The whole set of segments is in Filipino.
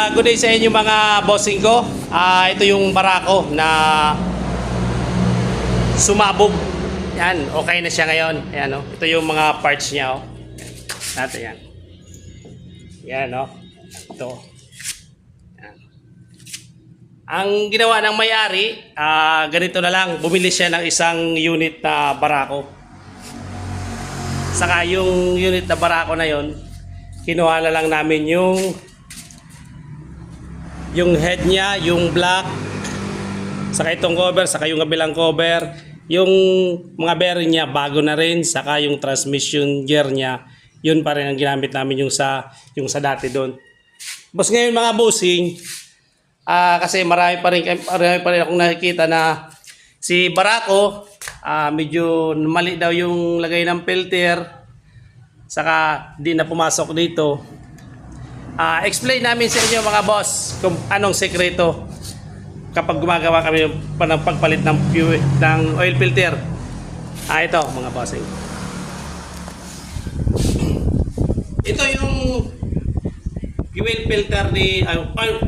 Good day sa inyo mga bossing ko. Ito yung barako na sumabog. Yan, okay na siya ngayon. Ayan, oh. Ito yung mga parts niya. Oh. Natin yan. Yan, oh. Ito. Yan. Ang ginawa ng may-ari, ganito na lang. Bumili siya ng isang unit na barako. Saka yung unit na barako na yon, kinuha na lang namin yung head niya, yung black, saka itong cover, saka yung kabilang cover, yung mga bearing niya bago na rin, saka yung transmission gear niya, yun pa rin ang ginamit namin yung sa dati doon. Boss, ngayon mga bossing, kasi marami pa rin akong nakikita na si Barako, medyo mali daw yung lagay ng filter, saka di na pumasok dito. Explain namin sa inyo mga boss kung anong sekreto kapag gumagawa kami ng pagpalit ng oil filter. Ito mga bossing. Ito yung fuel filter ni oil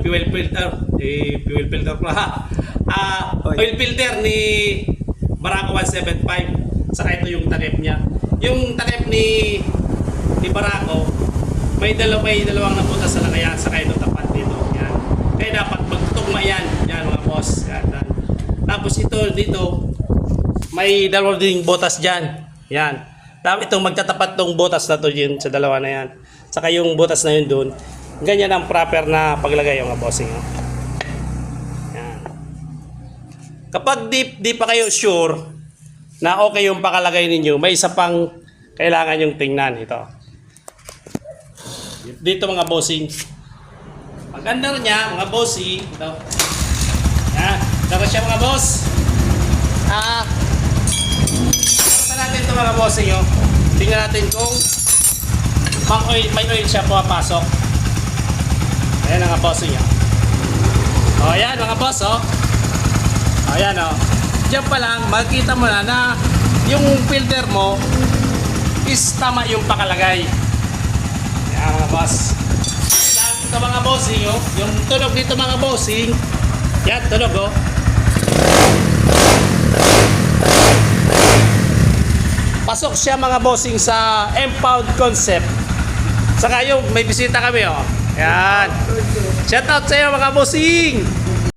filter ni Barako 175. Saka ito yung takip niya. Yung takip ni Barako, may dalawang naputas sa lagayan, saka ito tapat dito. Yan. Kaya dapat magtutugma yan. Yan mga boss. Yan. Tapos ito dito, may dalawang ding botas dyan. Yan. Tapos itong magtatapat tong botas na to dyan sa dalawa na yan. Saka yung botas na yun doon. Ganyan ang proper na paglagay mga bossing. Yan. Kapag di pa kayo sure na okay yung pakalagay ninyo, may isa pang kailangan yung tingnan. Ito. Dito mga bossing. Maganda rin niya mga bossing. Ito. Yan. Ito siya mga boss. Basta natin ito mga bossing. Oh. Tingnan natin kung may oil siya pumapasok. Ayan mga bossing. Oh. O yan mga boss. Oh. O yan o. Diyan pa lang makikita mo na yung filter mo is tama yung pakalagay. Mga boss. Ito mga bossing, oh. Yung tunog dito mga bossing. Yan, tunog, oh. Pasok siya mga bossing sa M-Pound concept. Saka yung may bisita kami, oh. Yan. Shout out sa iyo mga bossing.